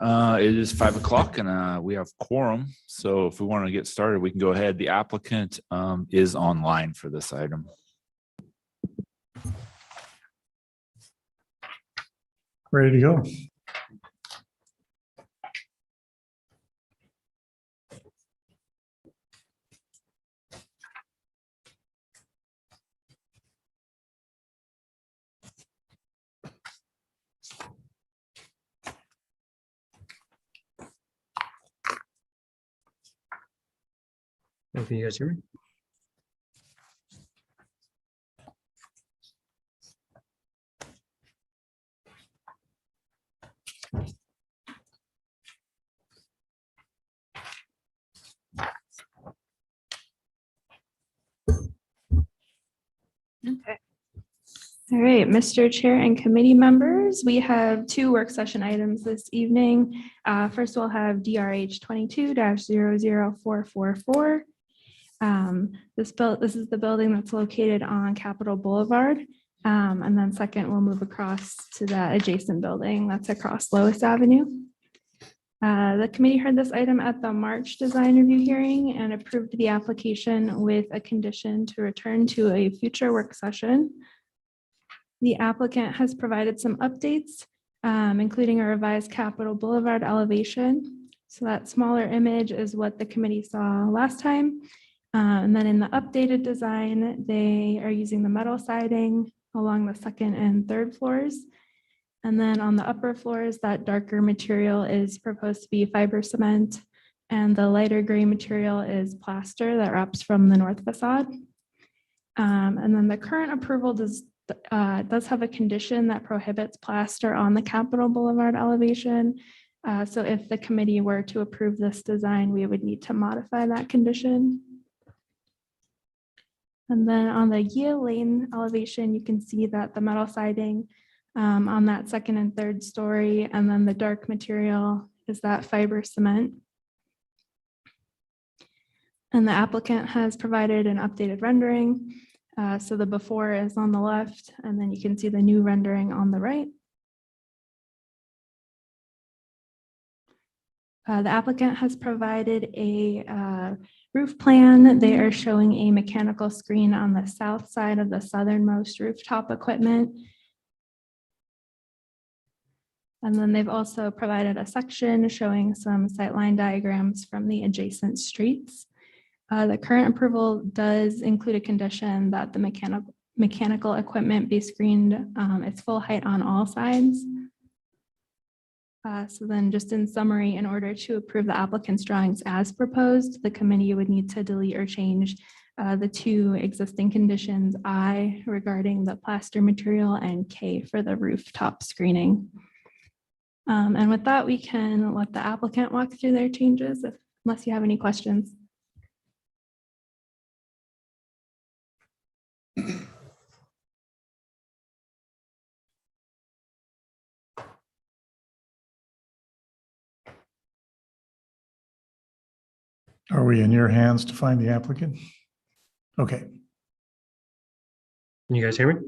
It is 5 o'clock and we have quorum. So if we want to get started, we can go ahead. The applicant is online for this item. Ready to go. Can you guys hear me? Okay. All right, Mr. Chair and committee members, we have two work session items this evening. First, we'll have DRH 22-00444. This is the building that's located on Capitol Boulevard. And then second, we'll move across to the adjacent building that's across Lois Avenue. The committee heard this item at the March design review hearing and approved the application with a condition to return to a future work session. The applicant has provided some updates, including a revised Capitol Boulevard elevation. So that smaller image is what the committee saw last time. And then in the updated design, they are using the metal siding along the second and third floors. And then on the upper floors, that darker material is proposed to be fiber cement, and the lighter gray material is plaster that wraps from the north facade. And then the current approval does have a condition that prohibits plaster on the Capitol Boulevard elevation. So if the committee were to approve this design, we would need to modify that condition. And then on the Yale Lane elevation, you can see that the metal siding on that second and third story, and then the dark material is that fiber cement. And the applicant has provided an updated rendering. So the before is on the left, and then you can see the new rendering on the right. The applicant has provided a roof plan. They are showing a mechanical screen on the south side of the southernmost rooftop equipment. And then they've also provided a section showing some sightline diagrams from the adjacent streets. The current approval does include a condition that the mechanical equipment be screened its full height on all sides. So then just in summary, in order to approve the applicant's drawings as proposed, the committee would need to delete or change the two existing conditions, I regarding the plaster material and K for the rooftop screening. And with that, we can let the applicant walk through their changes unless you have any questions. Are we in your hands to find the applicant? Okay. Can you guys hear me?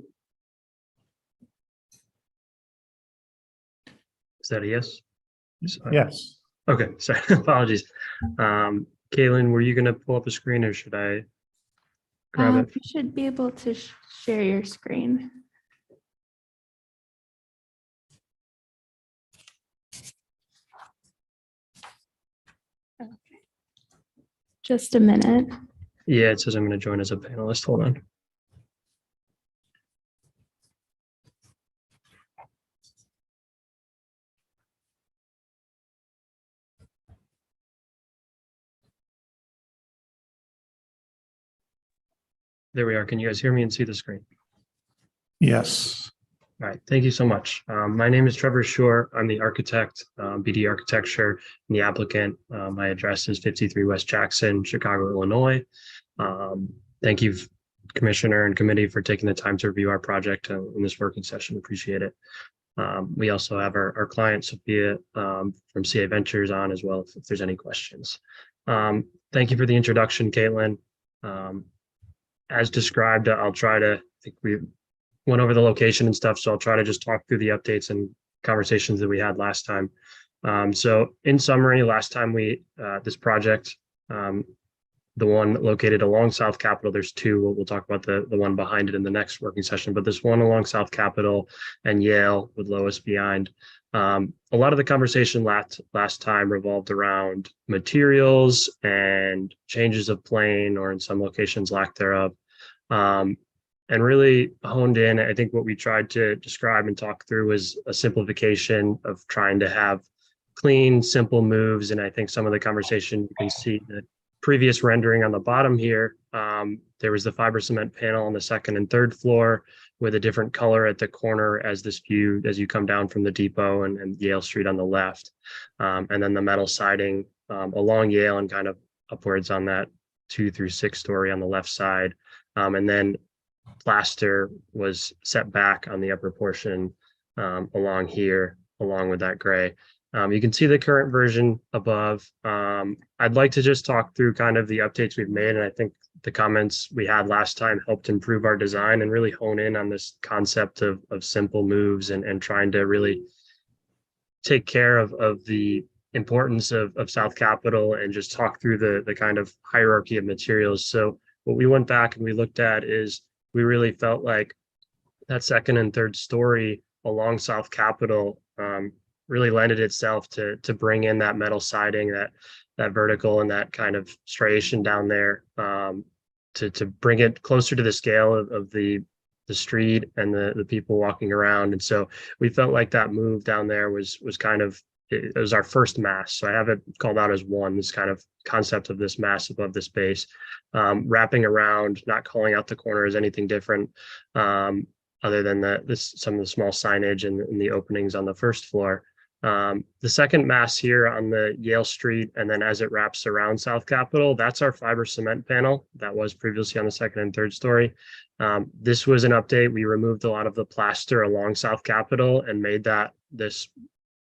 Is that a yes? Yes. Okay, sorry, apologies. Kaylin, were you going to pull up a screen or should I grab it? You should be able to share your screen. Okay. Just a minute. Yeah, it says I'm going to join as a panelist. Hold on. There we are. Can you guys hear me and see the screen? Yes. All right. Thank you so much. My name is Trevor Shore. I'm the architect, BD Architecture, and the applicant. My address is 53 West Jackson, Chicago, Illinois. Thank you, Commissioner and committee, for taking the time to review our project in this working session. Appreciate it. We also have our client, Sophia, from CA Ventures on as well, if there's any questions. Thank you for the introduction, Caitlin. As described, I'll try to, I think we went over the location and stuff, so I'll try to just talk through the updates and conversations that we had last time. So in summary, last time this project, the one located along South Capitol, there's two. We'll talk about the one behind it in the next working session, but this one along South Capitol and Yale with Lois behind. A lot of the conversation last time revolved around materials and changes of plane, or in some locations lack thereof, and really honed in. I think what we tried to describe and talk through was a simplification of trying to have clean, simple moves. And I think some of the conversation, you can see the previous rendering on the bottom here, there was the fiber cement panel on the second and third floor with a different color at the corner as this view, as you come down from the depot and Yale Street on the left. And then the metal siding along Yale and kind of upwards on that 2 through 6 story on the left side. And then plaster was set back on the upper portion along here, along with that gray. You can see the current version above. I'd like to just talk through kind of the updates we've made. And I think the comments we had last time helped improve our design and really hone in on this concept of simple moves and trying to really take care of the importance of South Capitol and just talk through the kind of hierarchy of materials. So what we went back and we looked at is we really felt like that second and third story along South Capitol really lended itself to bring in that metal siding, that vertical and that kind of striation down there, to bring it closer to the scale of the street and the people walking around. And so we felt like that move down there was kind of, it was our first mass. So I have it called out as one, this kind of concept of this mass above the space, wrapping around, not calling out the corner as anything different, other than some of the small signage and the openings on the first floor. The second mass here on the Yale Street, and then as it wraps around South Capitol, that's our fiber cement panel that was previously on the second and third story. This was an update. We removed a lot of the plaster along South Capitol and made this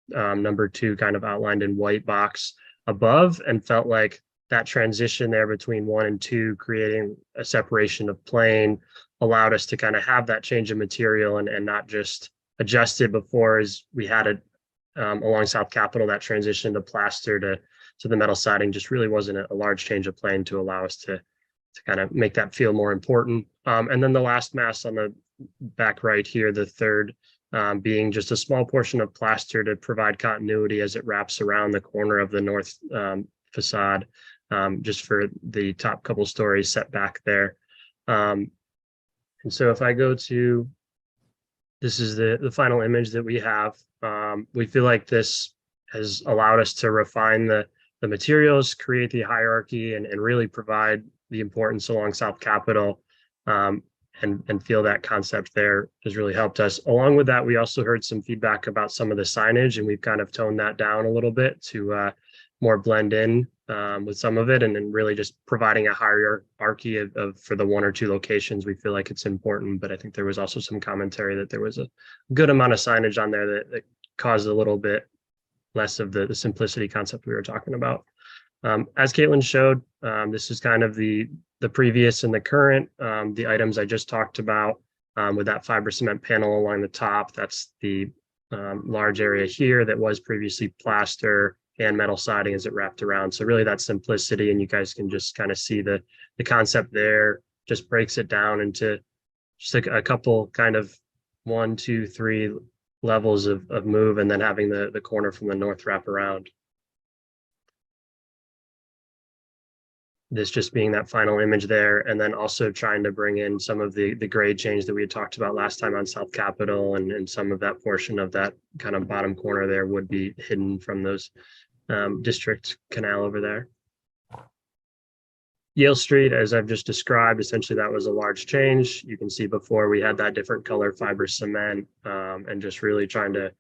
number 2 kind of outlined in white box above, and felt like that transition there between 1 and 2, creating a separation of plane, allowed us to kind of have that change of material and not just adjust it before, as we had it along South Capitol, that transition to plaster to the metal siding just really wasn't a large change of plane to allow us to kind of make that feel more important. And then the last mass on the back right here, the third, being just a small portion of plaster to provide continuity as it wraps around the corner of the north facade, just for the top couple stories set back there. And so if I go to, this is the final image that we have. We feel like this has allowed us to refine the materials, create the hierarchy, and really provide the importance along South Capitol, and feel that concept there has really helped us. Along with that, we also heard some feedback about some of the signage, and we've kind of toned that down a little bit to more blend in with some of it, and then really just providing a hierarchy of for the 1 or 2 locations. We feel like it's important, but I think there was also some commentary that there was a good amount of signage on there that caused a little bit less of the simplicity concept we were talking about. As Caitlin showed, this is kind of the previous and the current, the items I just talked about, with that fiber cement panel along the top. That's the large area here that was previously plaster and metal siding as it wrapped around. So really that simplicity, and you guys can just kind of see the concept there, just breaks it down into just a couple kind of 1, 2, 3 levels of move, and then having the corner from the north wrap around. This just being that final image there, and then also trying to bring in some of the grade change that we had talked about last time on South Capitol, and some of that portion of that kind of bottom corner there would be hidden from those district canal over there. Yale Street, as I've just described, essentially that was a large change. You can see before we had that different color fiber cement, and just really trying to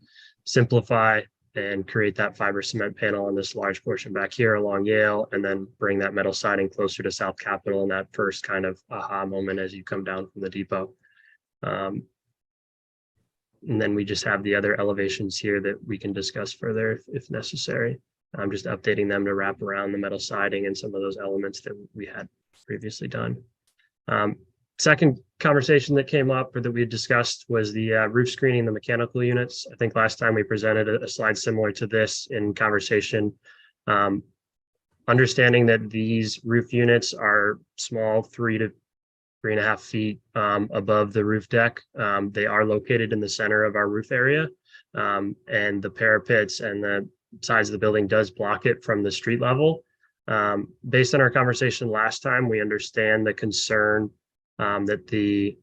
simplify and create that fiber cement panel on this large portion back here along Yale, and then bring that metal siding closer to South Capitol in that first kind of aha moment as you come down from the depot. And then we just have the other elevations here that we can discuss further if necessary. I'm just updating them to wrap around the metal siding and some of those elements that we had previously done. Second conversation that came up or that we had discussed was the roof screening, the mechanical units. I think last time we presented a slide similar to this in conversation. Understanding that these roof units are small, 3 to 3.5 feet above the roof deck. They are located in the center of our roof area, and the parapets and the size of the building does block it from the street level. Based on our conversation last time, we understand the concern that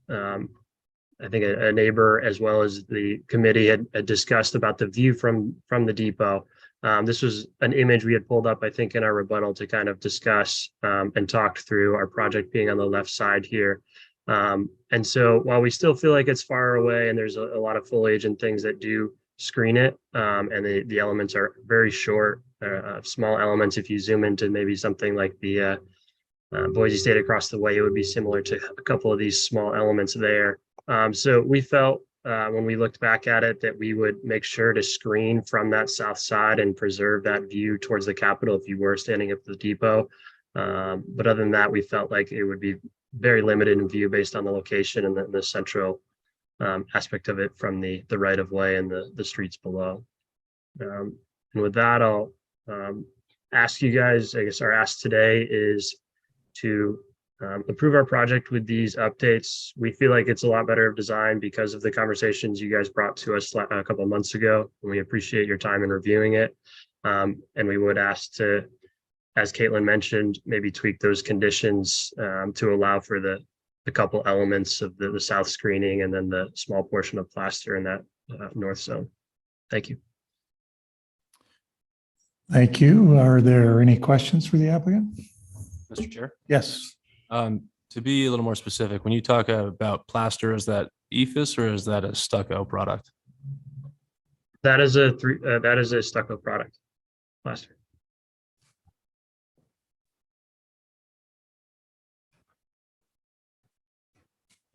I think a neighbor as well as the committee had discussed about the view from the depot. This was an image we had pulled up, I think, in our rebuttal to kind of discuss and talked through our project being on the left side here. And so while we still feel like it's far away and there's a lot of foliage and things that do screen it, and the elements are very short, small elements. If you zoom into maybe something like the Boise State across the way, it would be similar to a couple of these small elements there. So we felt when we looked back at it that we would make sure to screen from that south side and preserve that view towards the Capitol if you were standing at the depot. But other than that, we felt like it would be very limited in view based on the location and the central aspect of it from the right of way and the streets below. And with that, I'll ask you guys, I guess our ask today is to approve our project with these updates. We feel like it's a lot better of design because of the conversations you guys brought to us a couple of months ago, and we appreciate your time in reviewing it. And we would ask to, as Caitlin mentioned, maybe tweak those conditions to allow for the couple elements of the south screening and then the small portion of plaster in that north zone. Thank you. Thank you. Are there any questions for the applicant? Mr. Chair, Yes. to be a little more specific, when you talk about plaster, is that EFIS or is that a stucco product? That is a stucco product, plaster.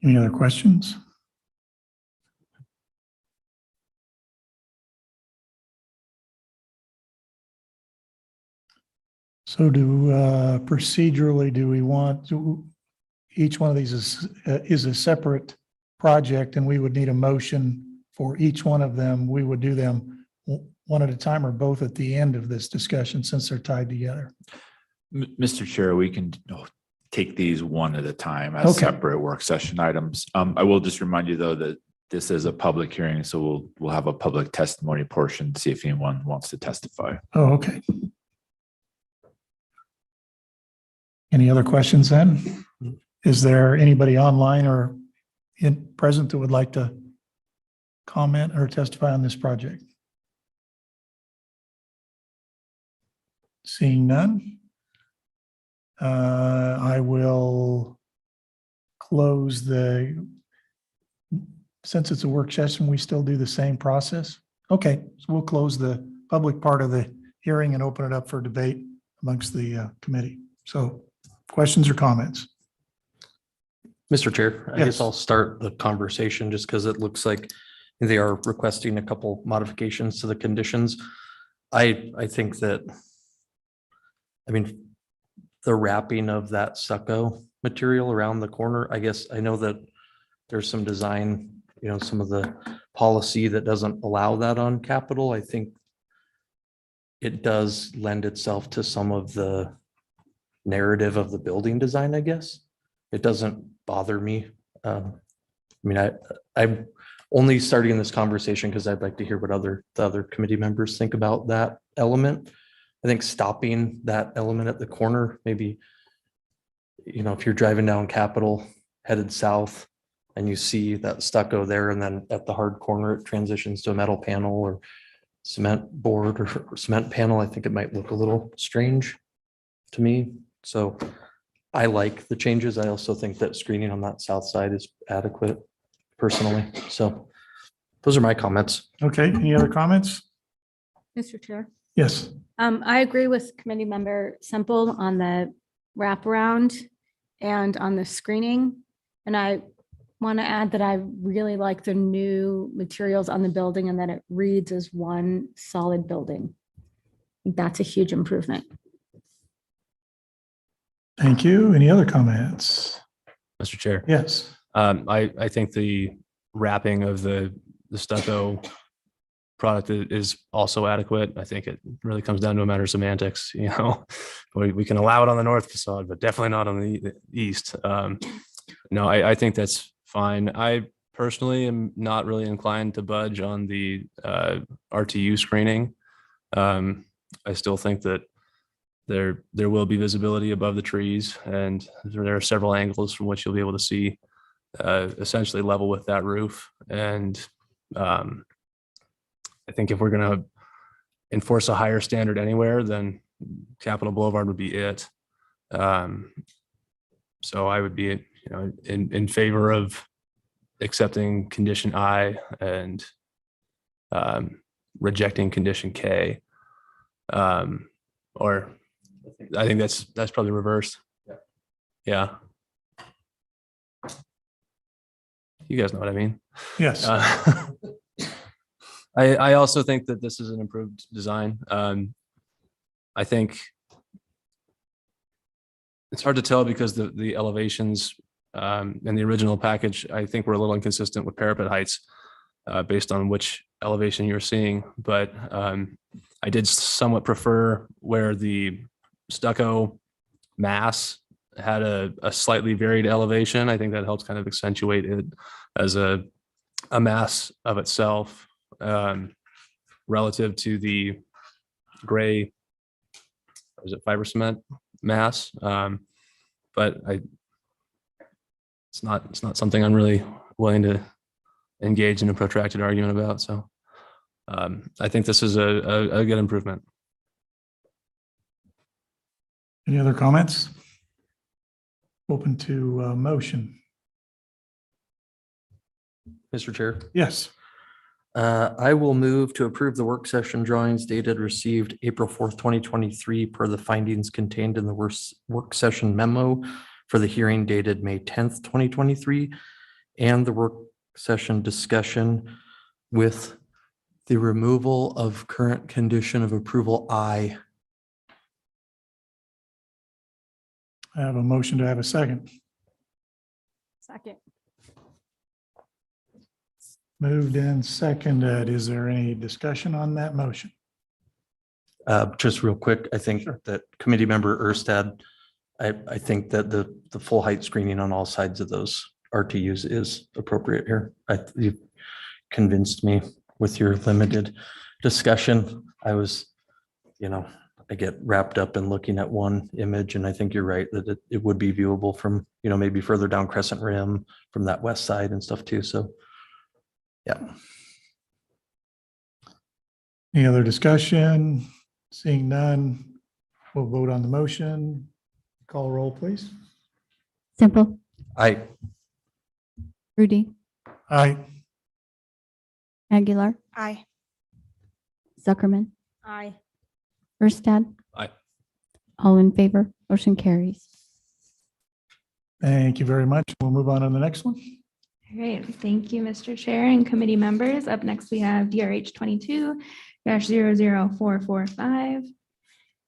Any other questions? So procedurally, do we want to, each one of these is a separate project and we would need a motion for each one of them. We would do them one at a time or both at the end of this discussion since they're tied together. Mr. Chair, we can take these one at a time as separate work session items. I will just remind you though that this is a public hearing, so we'll have a public testimony portion to see if anyone wants to testify. Oh, okay. Any other questions then? Is there anybody online or in present that would like to comment or testify on this project? Seeing none, I will close since it's a work session, we still do the same process. Okay, so we'll close the public part of the hearing and open it up for debate amongst the committee. So questions or comments? Mr. Chair, I Yes. guess I'll start the conversation just because it looks like they are requesting a couple modifications to the conditions. I think that, I mean, the wrapping of that stucco material around the corner, I guess I know that there's some design, some of the policy that doesn't allow that on Capitol. I think it does lend itself to some of the narrative of the building design, I guess. It doesn't bother me. I'm only starting this conversation because I'd like to hear what the other committee members think about that element. I think stopping that element at the corner, maybe, if you're driving down Capitol headed south and you see that stucco there, and then at the hard corner, it transitions to a metal panel or cement board or cement panel, I think it might look a little strange to me. So I like the changes. I also think that screening on that south side is adequate personally. So those are my comments. Okay, any other comments? Mr. Chair, Yes. I agree with committee member Semple on the wraparound and on the screening. And I want to add that I really like the new materials on the building and that it reads as one solid building. I think that's a huge improvement. Thank you. Any other comments? Mr. Chair. Yes. I think the wrapping of the stucco product is also adequate. I think it really comes down to a matter of semantics. You know, we can allow it on the north facade, but definitely not on the east. No, I think that's fine. I personally am not really inclined to budge on the RTU screening. I still think that there will be visibility above the trees, and there are several angles from which you'll be able to see essentially level with that roof. And I think if we're going to enforce a higher standard anywhere, then Capitol Boulevard would be it. So I would be, in favor of accepting condition I and rejecting condition K. Or I think that's probably reversed. Yeah. You guys know what I mean? Yes. I also think that this is an improved design. I think it's hard to tell because the elevations in the original package, I think were a little inconsistent with parapet heights based on which elevation you're seeing. But I did somewhat prefer where the stucco mass had a slightly varied elevation. I think that helps kind of accentuate it as a mass of itself relative to the gray, is it fiber cement mass? But it's not something I'm really willing to engage in a protracted argument about. So I think this is a good improvement. Any other comments? Open to motion. Mr. Chair. Yes. I will move to approve the work session drawings dated received April 4th, 2023 per the findings contained in the work session memo for the hearing dated May 10th, 2023, and the work session discussion with the removal of current condition of approval I. I have a motion to have a second. Second. Moved and seconded. Is there any discussion on that motion? Just real quick, I think that committee member Erstad, I think that the full height screening on all sides of those RTUs is appropriate here. You've convinced me with your limited discussion. I get wrapped up in looking at one image, and I think you're right that it would be viewable from, maybe further down Crescent Rim from that west side and stuff too. So, yeah. Any other discussion? Seeing none, we'll vote on the motion. Call roll, please. Simple, I Rudy, Aye. Aguilar, Aye. Zuckerman, Aye. Erstad. Aye. All in favor, motion carries. Thank you very much. We'll move on to the next one. All right, thank you, Mr. Chair and committee members. Up next, we have DRH 22-00445.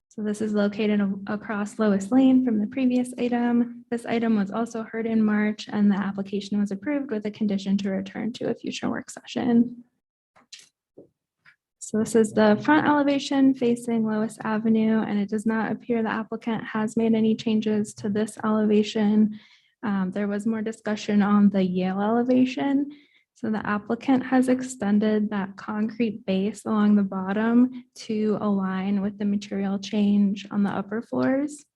So this is located across Lois Lane from the previous item. This item was also heard in March, and the application was approved with a condition to return to a future work session. So this is the front elevation facing Lois Avenue, and it does not appear the applicant has made any changes to this elevation. There was more discussion on the Yale elevation. So the applicant has extended that concrete base along the bottom to align with the material change on the upper floors.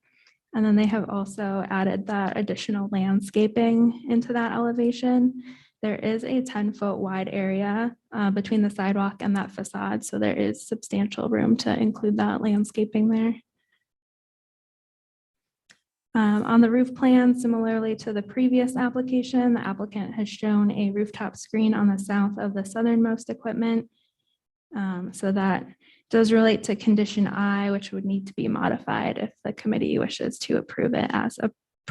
And then they have also added that additional landscaping into that elevation. There is a 10-foot wide area between the sidewalk and that facade. So there is substantial room to include that landscaping there. On the roof plan, similarly to the previous application, the applicant has shown a rooftop screen on the south of the southernmost equipment. So that does relate to condition I, which would need to be modified if the committee wishes to approve it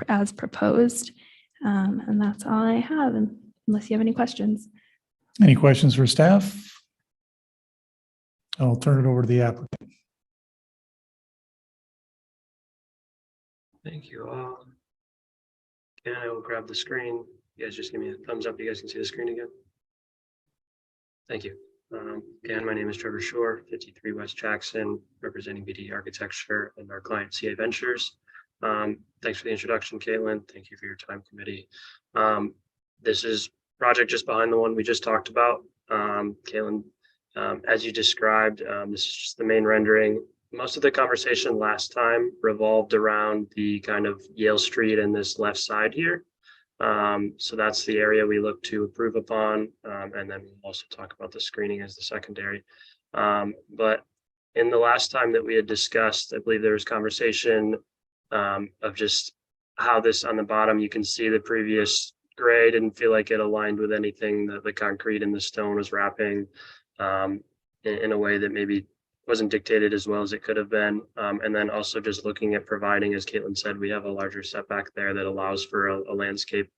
as proposed. And that's all I have, unless you have any questions. Any questions for staff? I'll turn it over to the applicant. Thank you. And I will grab the screen. You guys just give me a thumbs up. You guys can see the screen again. Thank you. Again, my name is Trevor Shore, 53 West Jackson, representing BD Architecture and our client CA Ventures. Thanks for the introduction, Caitlin. Thank you for your time, committee. This is project just behind the one we just talked about. Caitlin, as you described, this is just the main rendering. Most of the conversation last time revolved around the kind of Yale Street and this left side here. So that's the area we look to approve upon. And then we'll also talk about the screening as the secondary. But in the last time that we had discussed, I believe there was conversation of just how this on the bottom, you can see the previous gray didn't feel like it aligned with anything that the concrete and the stone was wrapping in a way that maybe wasn't dictated as well as it could have been. And then also just looking at providing, as Caitlin said, we have a larger setback there that allows for a landscape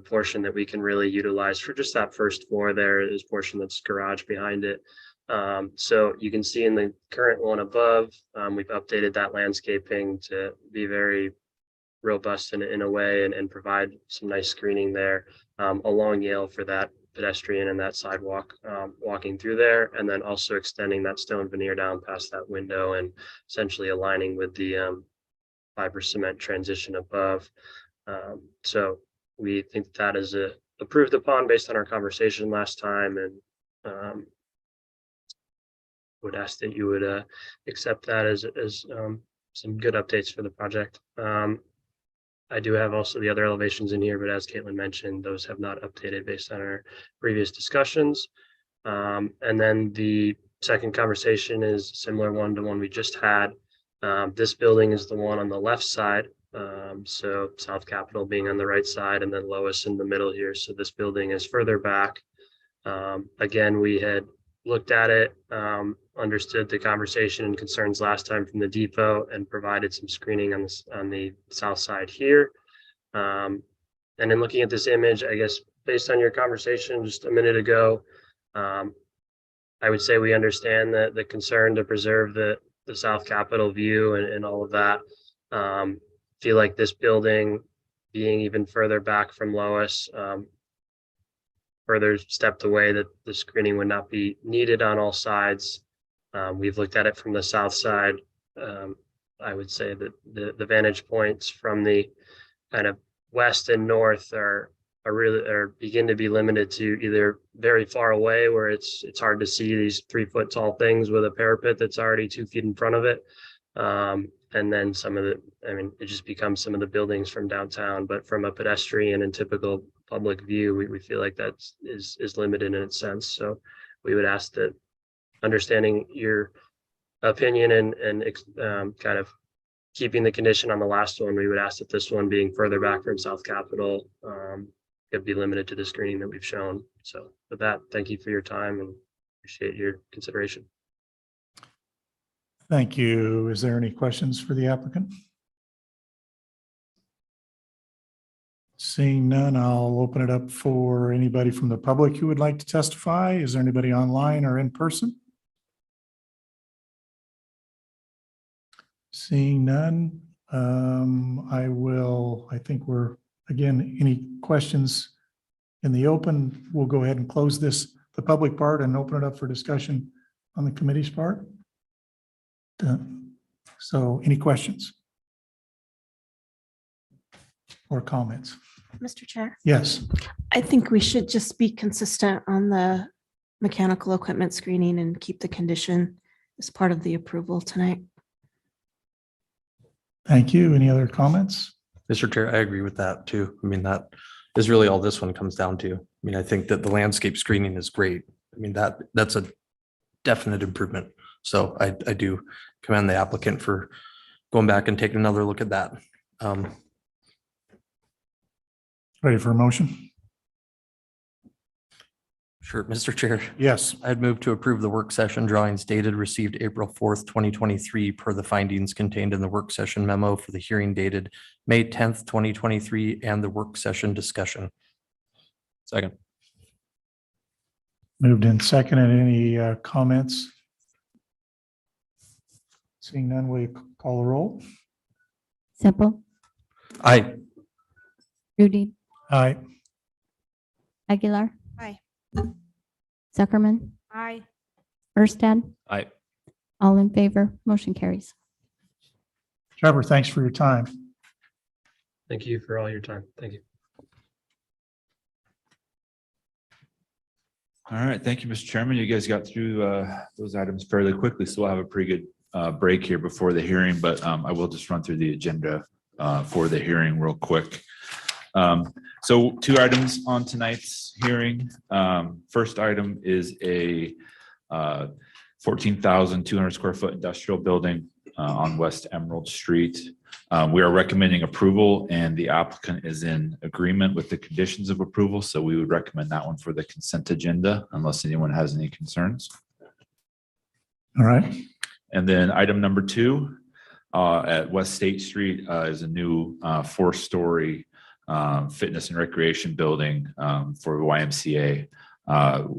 portion that we can really utilize for just that first floor. There is portion that's garage behind it. So you can see in the current one above, we've updated that landscaping to be very robust in a way and provide some nice screening there along Yale for that pedestrian and that sidewalk walking through there, and then also extending that stone veneer down past that window and essentially aligning with the fiber cement transition above. So we think that is approved upon based on our conversation last time, and would ask that you would accept that as some good updates for the project. I do have also the other elevations in here, but as Caitlin mentioned, those have not updated based on our previous discussions. And then the second conversation is a similar one to one we just had. This building is the one on the left side. So South Capitol being on the right side and then Lois in the middle here. So this building is further back. Again, we had looked at it, understood the conversation and concerns last time from the depot and provided some screening on the south side here. And in looking at this image, I guess, based on your conversation just a minute ago, I would say we understand the concern to preserve the South Capitol view and all of that. Feel like this building being even further back from Lois, further stepped away, that the screening would not be needed on all sides. We've looked at it from the south side. I would say that the vantage points from the kind of west and north are begin to be limited to either very far away where it's hard to see these 3-foot tall things with a parapet that's already 2 feet in front of it. And then it just becomes some of the buildings from downtown, but from a pedestrian and typical public view, we feel like that is limited in its sense. So we would ask that, understanding your opinion and kind of keeping the condition on the last one, we would ask that this one being further back from South Capitol could be limited to the screening that we've shown. So with that, thank you for your time and appreciate your consideration. Thank you. Is there any questions for the applicant? Seeing none, I'll open it up for anybody from the public who would like to testify. Is there anybody online or in person? Seeing none, I think we're, again, any questions in the open, we'll go ahead and close the public part and open it up for discussion on the committee's part. So any questions or comments? Mr. Chair, Yes. I think we should just be consistent on the mechanical equipment screening and keep the condition as part of the approval tonight. Thank you. Any other comments? Mr. Chair, I agree with that too. I mean, that is really all this one comes down to. I mean, I think that the landscape screening is great. I mean, that's a definite improvement. So I do commend the applicant for going back and taking another look at that. Ready for a motion? Sure, Mr. Chair. Yes. I'd move to approve the work session drawings dated received April 4th, 2023 per the findings contained in the work session memo for the hearing dated May 10th, 2023 and the work session discussion. Second. Moved in second. And any comments? Seeing none, will you call the roll? Semple, Aye. Rudy, Aye. Aguilar. Aye. Zuckerman, Aye. Erstad, Aye. all in favor, motion carries. Trevor, thanks for your time. Thank you for all your time. Thank you. All right, thank you, Mr. Chairman. You guys got through those items fairly quickly, so we'll have a pretty good break here before the hearing, but I will just run through the agenda for the hearing real quick. So 2 items on tonight's hearing. First item is a 14,200 square foot industrial building on West Emerald Street. We are recommending approval, and the applicant is in agreement with the conditions of approval. So we would recommend that one for the consent agenda unless anyone has any concerns. All right. And then item number 2 at West State Street is a new 4-story fitness and recreation building for YMCA.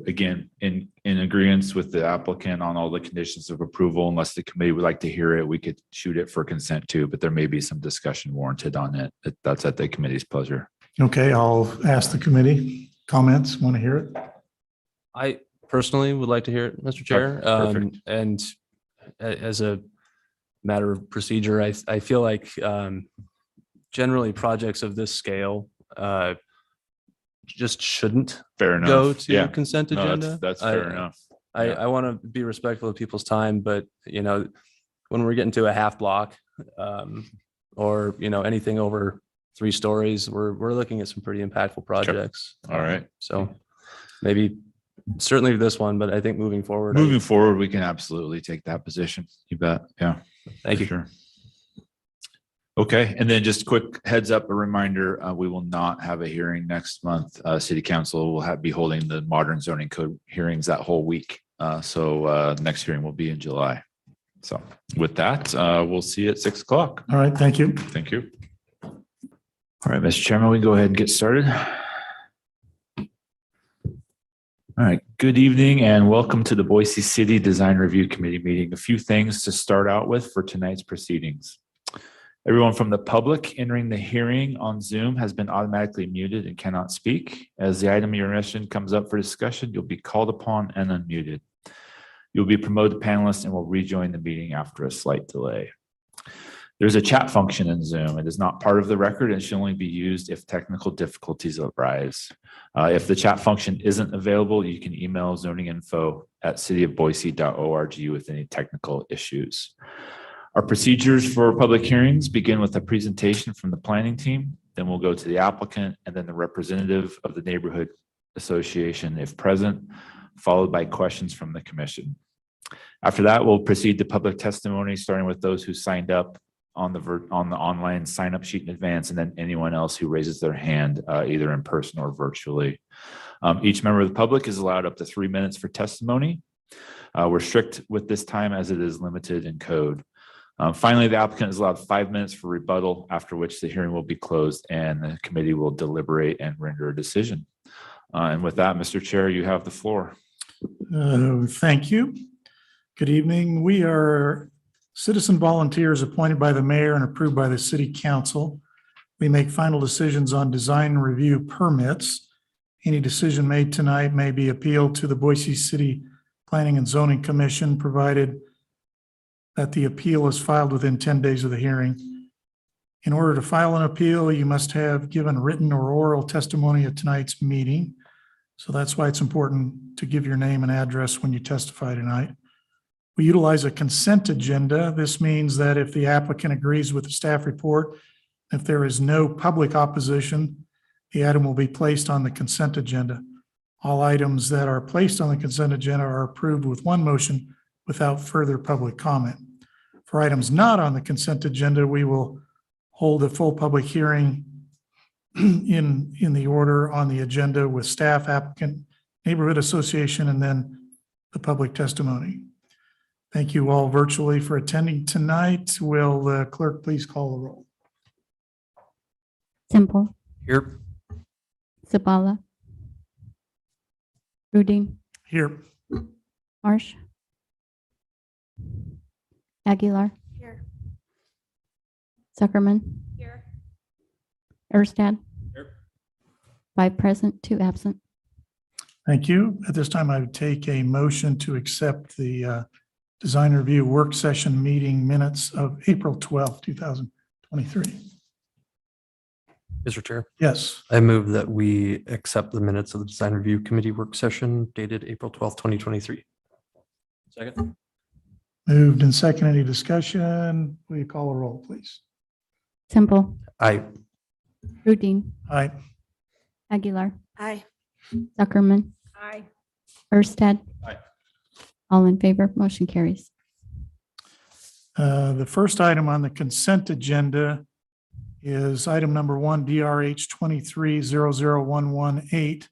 Again, in agreement with the applicant on all the conditions of approval. Unless the committee would like to hear it, we could shoot it for consent too, but there may be some discussion warranted on it. That's at the committee's pleasure. Okay, I'll ask the committee comments. Want to hear it? I personally would like to hear it, Mr. Chair. Perfect. And as a matter of procedure, I feel like generally projects of this scale just shouldn't Fair enough. go to Yeah. consent No, agenda. that's fair enough. I want to be respectful of people's time, but when we're getting to a half block, or anything over 3 stories, we're looking at some pretty impactful projects. All right. So maybe certainly this one, but I think moving forward. Moving forward, we can absolutely take that position. You bet. Yeah. Thank you. Sure. Okay, and then just quick heads up, a reminder, we will not have a hearing next month. City Council will be holding the modern zoning code hearings that whole week. So next hearing will be in July. So with that, we'll see you at 6 o'clock. All right, thank you. Thank you. All right, Mr. Chairman, we can go ahead and get started. All right, good evening and welcome to the Boise City Design Review Committee meeting. A few things to start out with for tonight's proceedings. Everyone from the public entering the hearing on Zoom has been automatically muted and cannot speak. As the item you're interested in comes up for discussion, you'll be called upon and unmuted. You'll be promoted to panelist and will rejoin the meeting after a slight delay. There's a chat function in Zoom. It is not part of the record and should only be used if technical difficulties arise. If the chat function isn't available, you can email zoninginfo@cityofboise.org with any technical issues. Our procedures for public hearings begin with a presentation from the planning team. Then we'll go to the applicant and then the representative of the neighborhood association, if present, followed by questions from the commission. After that, we'll proceed to public testimony, starting with those who signed up on the online sign-up sheet in advance, and then anyone else who raises their hand, either in person or virtually. Each member of the public is allowed up to 3 minutes for testimony. We're strict with this time as it is limited in code. Finally, the applicant is allowed 5 minutes for rebuttal, after which the hearing will be closed and the committee will deliberate and render a decision. And with that, Mr. Chair, you have the floor. Thank you. Good evening. We are citizen volunteers appointed by the mayor and approved by the city council. We make final decisions on design review permits. Any decision made tonight may be appealed to the Boise City Planning and Zoning Commission, provided that the appeal is filed within 10 days of the hearing. In order to file an appeal, you must have given written or oral testimony at tonight's meeting. So that's why it's important to give your name and address when you testify tonight. We utilize a consent agenda. This means that if the applicant agrees with the staff report, if there is no public opposition, the item will be placed on the consent agenda. All items that are placed on the consent agenda are approved with one motion without further public comment. For items not on the consent agenda, we will hold a full public hearing in the order on the agenda with staff, applicant, neighborhood association, and then the public testimony. Thank you all virtually for attending tonight. Will the clerk please call the roll? Simple, Here. Zabala, Rudy, Here. Marsh, Aguilar, Here. Zuckerman, Here. Erstad, Here. Five present, two absent. Thank you. At this time, I would take a motion to accept the design review work session meeting minutes of April 12th, 2023. Mr. Chair, Yes, I move that we accept the minutes of the Design Review Committee work session dated April 12th, 2023. Second. moved and second. Any discussion? Will you call a roll, please? Temple, Aye. Rudine, Aye. Aguilar, Aye. Zuckerman, Aye. Erstad. Aye. All in favor, motion carries. The first item on the consent agenda is item number 1, DRH 23-00118.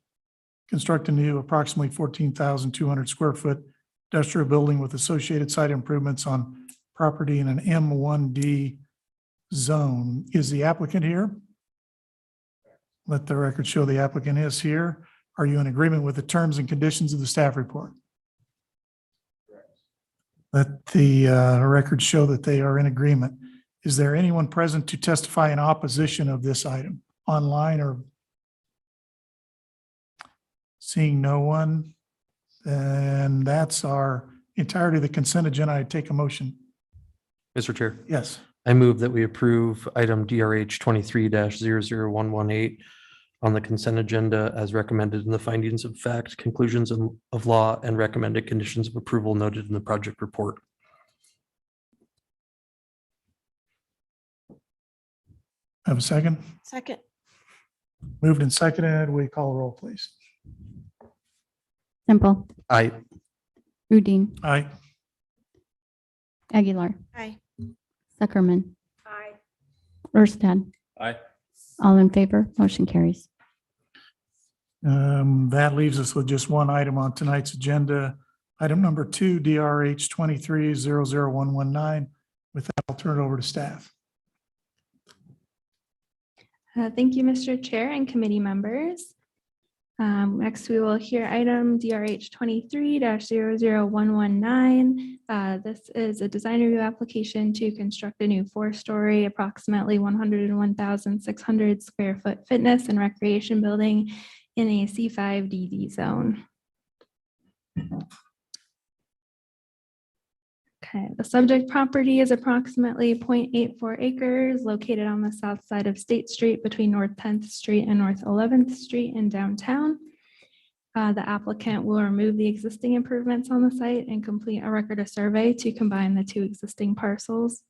Construct a new approximately 14,200 square foot industrial building with associated site improvements on property in an M1D zone. Is the applicant here? Let the record show the applicant is here. Are you in agreement with the terms and conditions of the staff report? Let the record show that they are in agreement. Is there anyone present to testify in opposition of this item, online or? Seeing no one, then that's our entirety of the consent agenda. I take a motion. Mr. Chair, Yes, I move that we approve item DRH 23-00118 on the consent agenda as recommended in the findings of fact, conclusions of law, and recommended conditions of approval noted in the project report. have a second? Second. Moved and seconded. Will you call a roll, please? Temple, Aye. Rudine, Aye. Aguilar, Aye. Zuckerman, Aye. Erstad. Aye. All in favor, motion carries. That leaves us with just one item on tonight's agenda. Item number 2, DRH 23-00119. With that, I'll turn it over to staff. Thank you, Mr. Chair and committee members. Next, we will hear item DRH 23-00119. This is a design review application to construct a new 4-story, approximately 101,600 square foot fitness and recreation building in a C5 DD zone. Okay, the subject property is approximately 0.84 acres located on the south side of State Street between North 10th Street and North 11th Street in downtown. The applicant will remove the existing improvements on the site and complete a record of survey to combine the 2 existing parcels.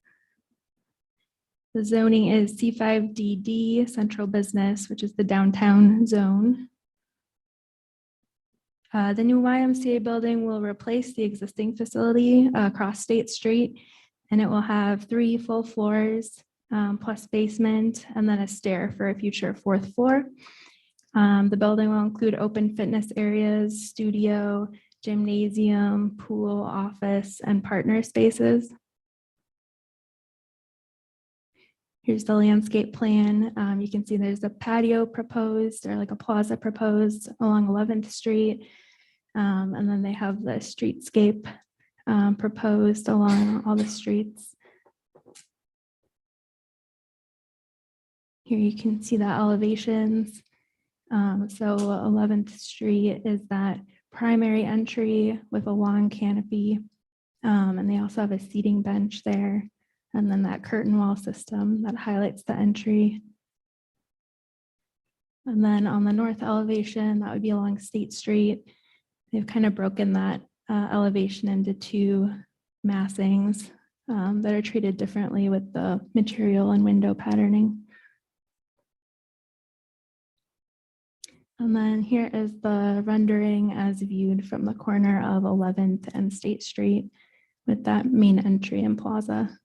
The zoning is C5DD Central Business, which is the downtown zone. The new YMCA building will replace the existing facility across State Street, and it will have 3 full floors plus basement and then a stair for a future 4th floor. The building will include open fitness areas, studio, gymnasium, pool, office, and partner spaces. Here's the landscape plan. You can see there's a patio proposed, or like a plaza proposed along 11th Street. And then they have the streetscape proposed along all the streets. Here you can see the elevations. So 11th Street is that primary entry with a long canopy. And they also have a seating bench there. And then that curtain wall system that highlights the entry. And then on the north elevation, that would be along State Street. They've kind of broken that elevation into 2 massings that are treated differently with the material and window patterning. And then here is the rendering as viewed from the corner of 11th and State Street with that main entry and plaza.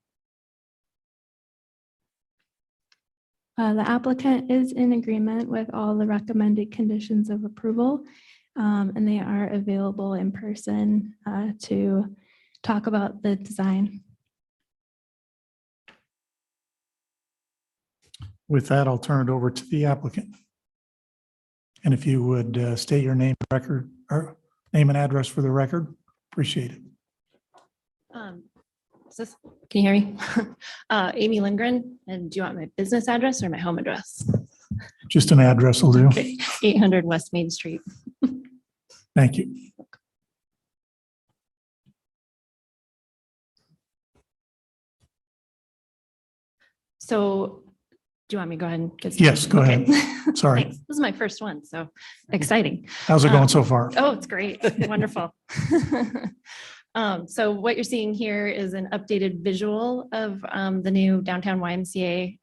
The applicant is in agreement with all the recommended conditions of approval. And they are available in person to talk about the design. With that, I'll turn it over to the applicant. And if you would state your name, record, or name and address for the record, appreciate it. Can you hear me? Amy Lindgren, and do you want my business address or my home address? Just an address will do. Okay, 800 West Main Street. Thank you. So do you want me to go ahead and get Yes, go Okay. ahead. Sorry. Thanks. This is my first one, so exciting. How's it going so far? Oh, it's great. Wonderful. So what you're seeing here is an updated visual of the new downtown YMCA.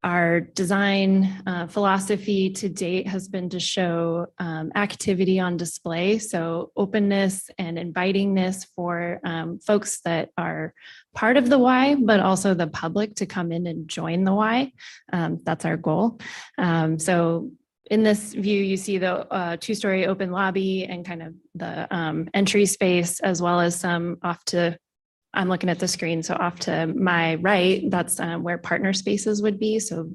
Our design philosophy to date has been to show activity on display. So openness and invitingness for folks that are part of the Y, but also the public to come in and join the Y. That's our goal. So in this view, you see the two-story open lobby and kind of the entry space, as well as some off to, I'm looking at the screen, so off to my right, that's where partner spaces would be. So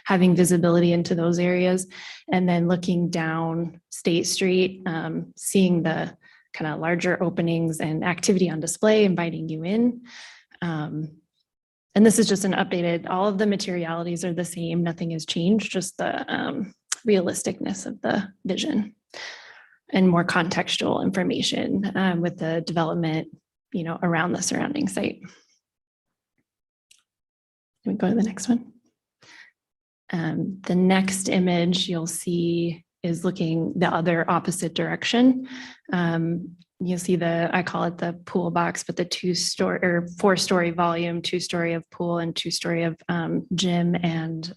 having visibility into those areas, and then looking down State Street, seeing the kind of larger openings and activity on display, inviting you in. And this is just an updated, all of the materialities are the same, nothing has changed, just the realisticness of the vision and more contextual information with the development, you know, around the surrounding site. Can we go to the next one? The next image you'll see is looking the other opposite direction. You'll see I call it the pool box, but the 2-story or 4-story volume, 2-story of pool and 2-story of gym and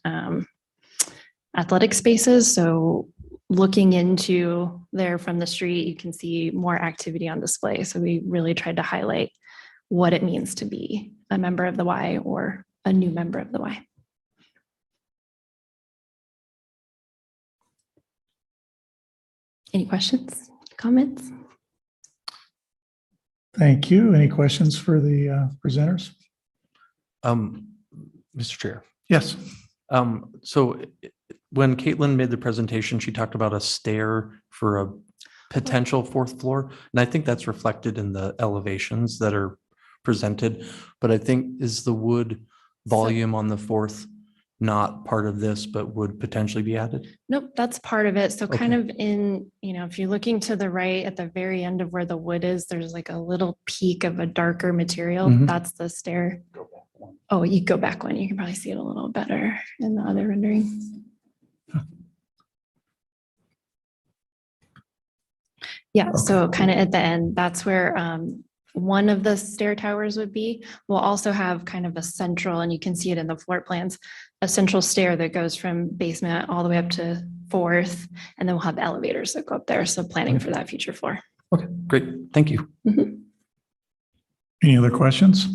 athletic spaces. So looking into there from the street, you can see more activity on display. So we really tried to highlight what it means to be a member of the Y or a new member of the Y. Any questions, comments? Thank you. Any questions for the presenters? Mr. Chair. Yes. So when Caitlin made the presentation, she talked about a stair for a potential 4th floor. And I think that's reflected in the elevations that are presented. But I think is the wood volume on the 4th not part of this, but would potentially be added? Nope, that's part of it. So kind Okay. of in, you know, if you're looking to the right at the very end of where the wood is, there's like a little peak of a darker material. Mhm. That's the stair. Oh, you go back one. You can probably see it a little better in the other rendering. Yeah, so kind of at the end, that's where one of the stair towers would be. We'll also have kind of a central, and you can see it in the floor plans, a central stair that goes from basement all the way up to 4th, and then we'll have elevators that go up there. So planning for that future floor. Okay, great. Thank you. Mhm. Any other questions?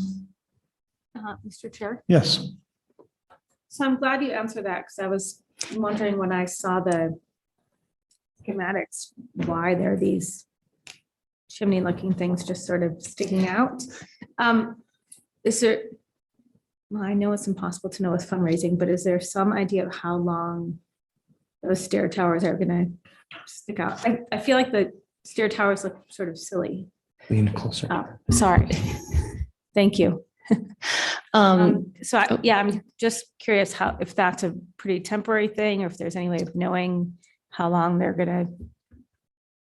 Mr. Chair. Yes. So I'm glad you answered that because I was wondering when I saw the schematics, why there are these chimney looking things just sort of sticking out. Is there, well, I know it's impossible to know with fundraising, but is there some idea of how long those stair towers are gonna stick out? I feel like the stair towers look sort of silly. Lean closer. Oh, sorry. Thank you. Yeah, I'm just curious if that's a pretty temporary thing or if there's any way of knowing how long they're gonna.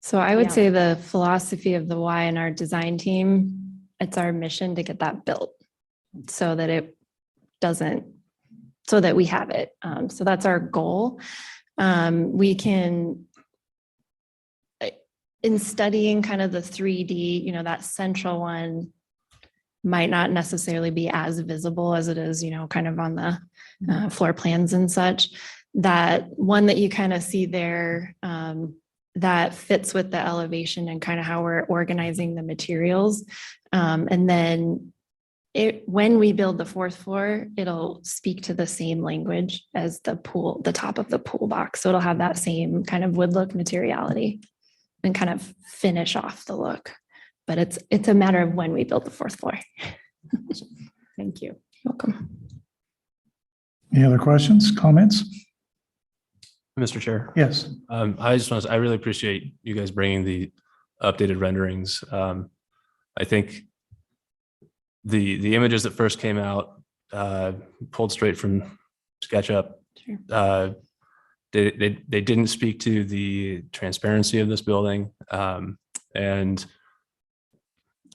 So I would Yeah. say the philosophy of the Y and our design team, it's our mission to get that built so that it doesn't, so that we have it. So that's our goal. We can, in studying kind of the 3D, you know, that central one might not necessarily be as visible as it is, you know, kind of on the floor plans and such. That one that you kind of see there, that fits with the elevation and kind of how we're organizing the materials. And then when we build the 4th floor, it'll speak to the same language as the pool, the top of the pool box. So it'll have that same kind of wood look materiality and kind of finish off the look. But it's a matter of when we build the 4th floor. Thank you. You're welcome. Any other questions, comments? Mr. Chair. Yes. I just want to, I really appreciate you guys bringing the updated renderings. I think the images that first came out, pulled straight from SketchUp, uh, they didn't speak to the transparency of this building, and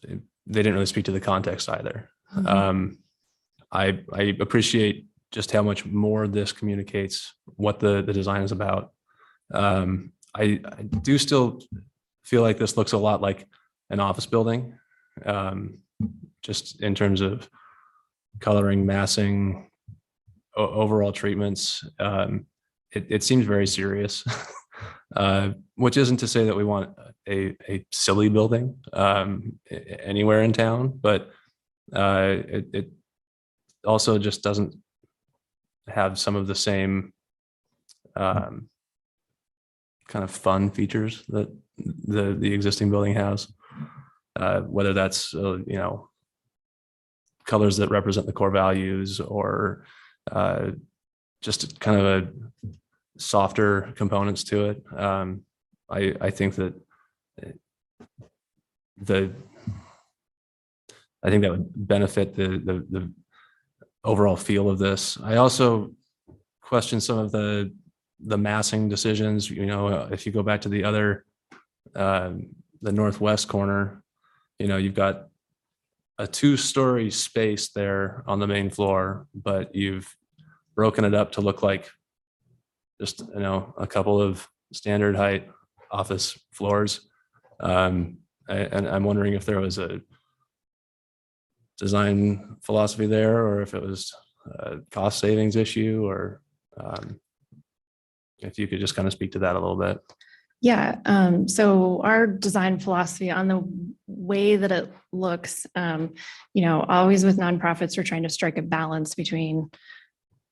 they didn't really speak to the context either. I appreciate just how much more this communicates what the design is about. I do still feel like this looks a lot like an office building, just in terms of coloring, massing, overall treatments. It seems very serious, which isn't to say that we want a silly building anywhere in town, but it also just doesn't have some of the same kind of fun features that the existing building has, whether that's colors that represent the core values, or just kind of a softer components to it. I think that would benefit the overall feel of this. I also question some of the massing decisions. If you go back to the other, the northwest corner, you've got a 2-story space there on the main floor, but you've broken it up to look like just, a couple of standard height office floors. And I'm wondering if there was a design philosophy there, or if it was a cost savings issue, or if you could just kind of speak to that a little bit. Yeah, so our design philosophy on the way that it looks, always with nonprofits, we're trying to strike a balance between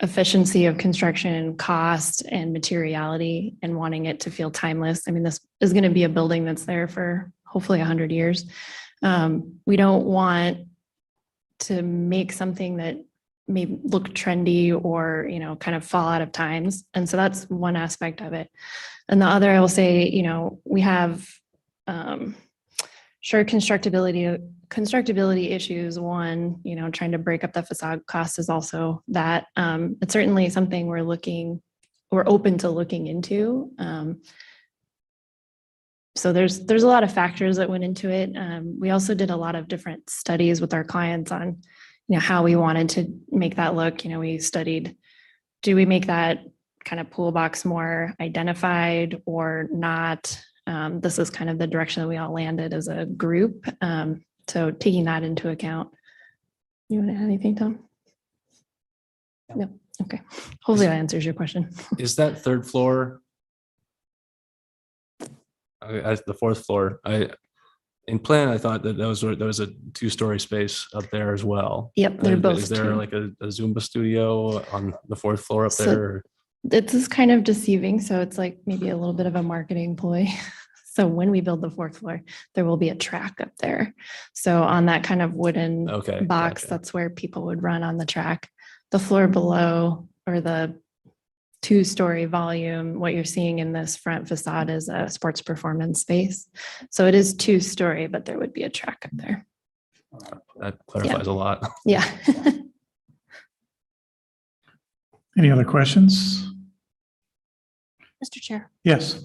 efficiency of construction, cost, and materiality, and wanting it to feel timeless. I mean, this is going to be a building that's there for hopefully 100 years. We don't want to make something that may look trendy or, kind of fall out of times. And so that's one aspect of it. And the other, I will say, we have sure constructability issues. One, trying to break up the facade cost is also that. It's certainly something we're open to looking into. So there's a lot of factors that went into it. We also did a lot of different studies with our clients on, how we wanted to make that look. We studied, do we make that kind of pool box more identified or not? This is kind of the direction that we all landed as a group. So taking that into account. You want to add anything, Tom? No. Okay. Hopefully that answers your question. Is that third floor? As the fourth floor, in plan, I thought that there was a 2-story space up there as well. Yep, they're both. Is there two. like a Zumba studio on the 4th floor up there? This is kind of deceiving. So it's like maybe a little bit of a marketing ploy. So when we build the 4th floor, there will be a track up there. So on that kind of wooden box, gotcha. That's where people would run on the track. The floor below, or the 2-story volume, what you're seeing in this front facade is a sports performance space. So it is 2-story, but there would be a track up there. That clarifies a lot. Yeah. Any other questions? Mr. Chair. Yes.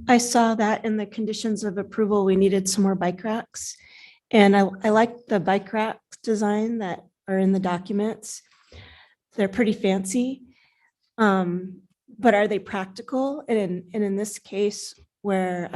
I saw that in the conditions of approval, we needed some more bike racks. And I like the bike rack design that are in the documents. They're pretty fancy, but are they practical? And in this case, where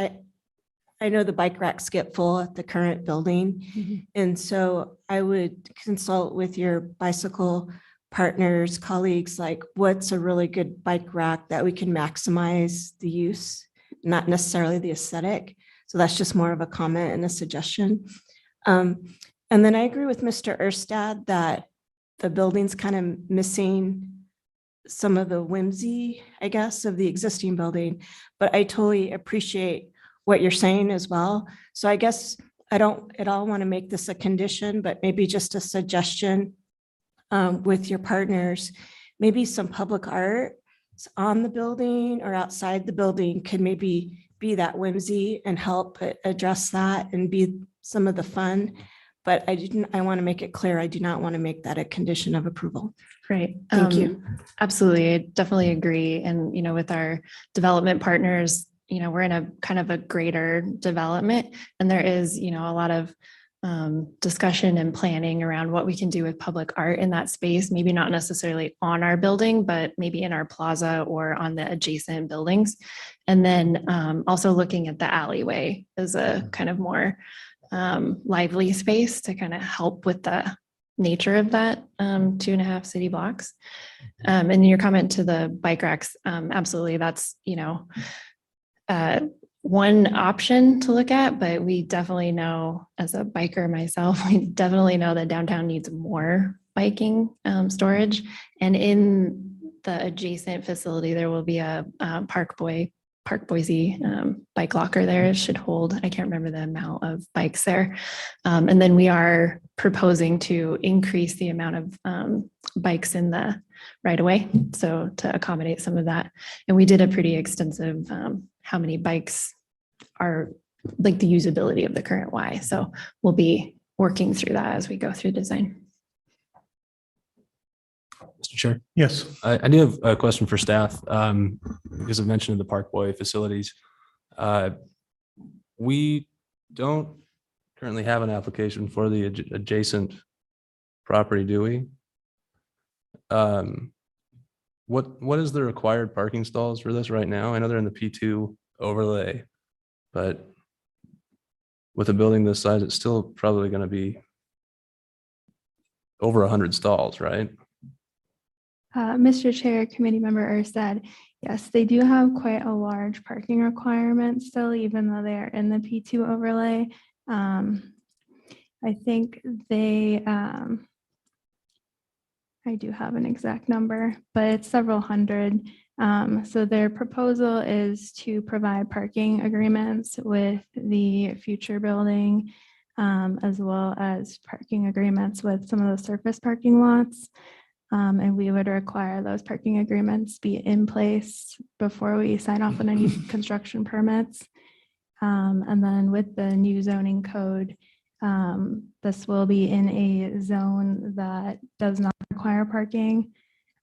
I know the bike racks get full at the current building. And so I would consult with your bicycle partners, colleagues, like what's a really good bike rack that we can maximize the use, not necessarily the aesthetic. So that's just more of a comment and a suggestion. And then I agree with Mr. Erstad that the building's kind of missing some of the whimsy, I guess, of the existing building, but I totally appreciate what you're saying as well. So I guess I don't at all want to make this a condition, but maybe just a suggestion with your partners, maybe some public art on the building or outside the building can maybe be that whimsy and help address that and be some of the fun. but I want to make it clear, I do not want to make that a condition of approval. Right. Thank you. Absolutely. I definitely agree. And, with our development partners, we're in a kind of a greater development, and there is, a lot of discussion and planning around what we can do with public art in that space, maybe not necessarily on our building, but maybe in our plaza or on the adjacent buildings. And then also looking at the alleyway as a kind of more lively space to kind of help with the nature of that 2.5 city blocks. And your comment to the bike racks, absolutely, that's, one option to look at, but we definitely know, as a biker myself, we definitely know that downtown needs more biking storage. And in the adjacent facility, there will be a Park Boise bike locker there. It should hold, I can't remember the amount of bikes there. And then we are proposing to increase the amount of bikes in the right of way, so to accommodate some of that. And we did a pretty extensive how many bikes are like the usability of the current Y. So we'll be working through that as we go through design. Mr. Chair, Yes. I do have a question for staff, because I've mentioned the Parkway facilities. We don't currently have an application for the adjacent property, do we? What is the required parking stalls for this right now? I know they're in the P2 overlay, but with a building this size, it's still probably going to be over 100 stalls, right? Mr. Chair, Committee Member Erstad, yes, they do have quite a large parking requirement still, even though they are in the P2 overlay. I think they, I do have an exact number, but it's several hundred. So their proposal is to provide parking agreements with the future building, as well as parking agreements with some of the surface parking lots. And we would require those parking agreements be in place before we sign off on any construction permits. And then with the new zoning code, this will be in a zone that does not require parking.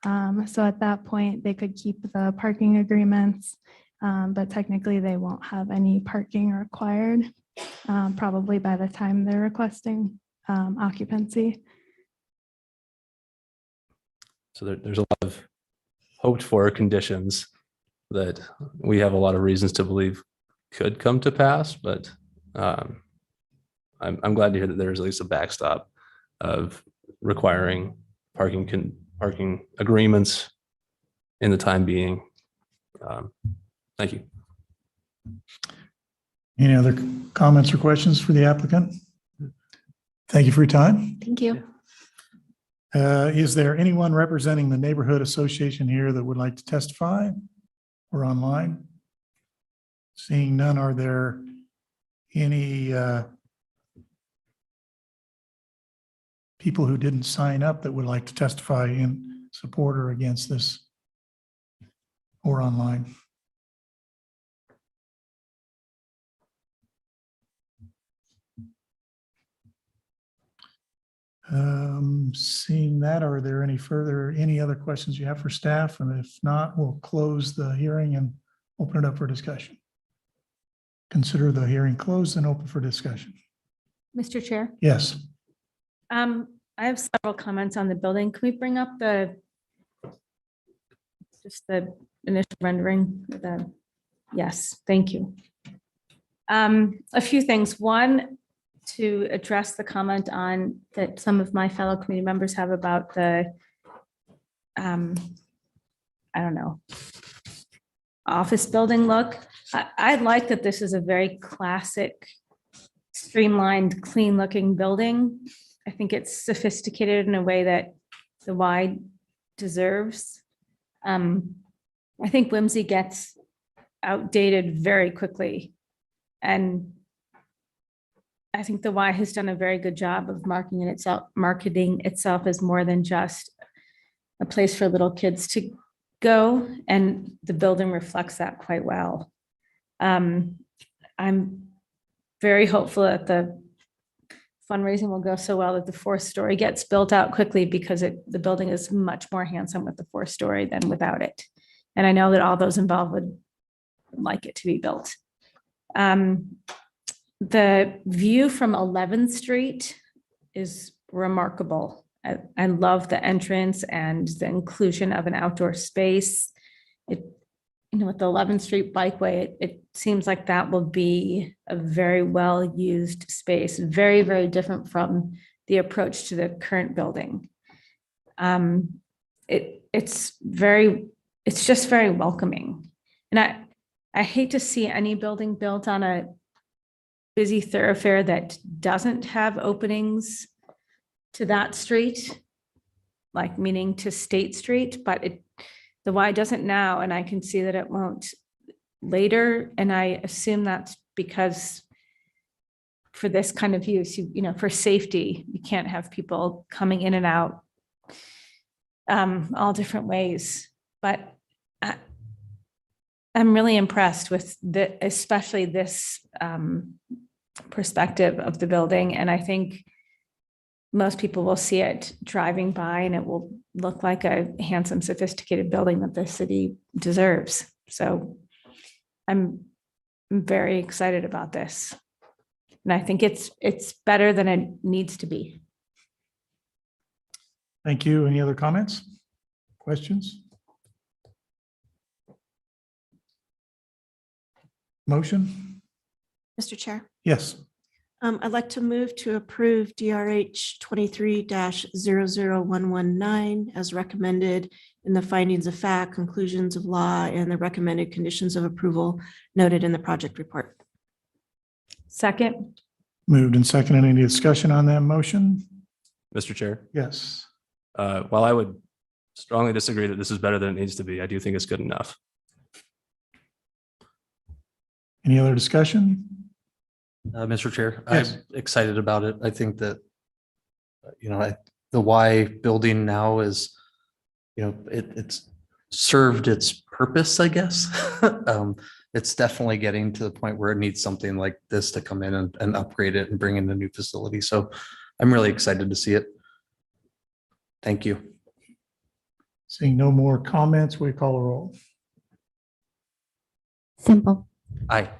So at that point, they could keep the parking agreements, but technically they won't have any parking required, probably by the time they're requesting occupancy. So there's a lot of hoped for conditions that we have a lot of reasons to believe could come to pass, but I'm glad to hear that there's at least a backstop of requiring parking agreements in the time being. Thank you. Any other comments or questions for the applicant? Thank you for your time. Thank you. Is there anyone representing the neighborhood association here that would like to testify or online? Seeing none, are there any people who didn't sign up that would like to testify in support or against this or online? Seeing that, are there any other questions you have for staff? And if not, we'll close the hearing and open it up for discussion. Consider the hearing closed and open for discussion. Mr. Chair, Yes. I have several comments on the building. Can we bring up just the initial rendering? Yes, thank you. A few things. One, to address the comment on that some of my fellow committee members have about the, I don't know, office building look. I like that this is a very classic, streamlined, clean looking building. I think it's sophisticated in a way that the Y deserves. I think whimsy gets outdated very quickly. And I think the Y has done a very good job of marketing itself as more than just a place for little kids to go, and the building reflects that quite well. I'm very hopeful that the fundraising will go so well that the fourth story gets built out quickly because the building is much more handsome with the fourth story than without it. And I know that all those involved would like it to be built. The view from 11th Street is remarkable. I love the entrance and the inclusion of an outdoor space. It, with the 11th Street Bikeway, it seems like that will be a very well-used space, very, very different from the approach to the current building. It's just very welcoming. And I hate to see any building built on a busy thoroughfare that doesn't have openings to that street, like meaning to State Street, but the Y doesn't now, and I can see that it won't later. And I assume that's because for this kind of use, for safety, you can't have people coming in and out all different ways. But I'm really impressed with especially this perspective of the building. And I think most people will see it driving by and it will look like a handsome, sophisticated building that the city deserves. So I'm very excited about this. And I think it's better than it needs to be. Thank you. Any other comments? Questions? Motion? Mr. Chair, Yes. I'd like to move to approve DRH 23-00119 as recommended in the findings of fact, conclusions of law, and the recommended conditions of approval noted in the project report. Second. Moved and seconded. Any discussion on that motion? Mr. Chair, Yes. while I would strongly disagree that this is better than it needs to be, I do think it's good enough. Any other discussion? Mr. Chair, Yes. I'm excited about it. I think that, the Y building now is, it's served its purpose, I guess. It's definitely getting to the point where it needs something like this to come in and upgrade it and bring in a new facility. So I'm really excited to see it. Thank you. Seeing no more comments, we call a roll. Simple, Aye.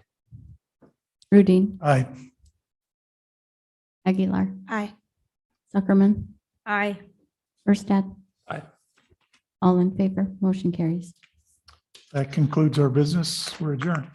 Rudine, Aye. Aguilar, Aye. Zuckerman, Aye. Erstad. Aye. All in favor, motion carries. That concludes our business. We're adjourned.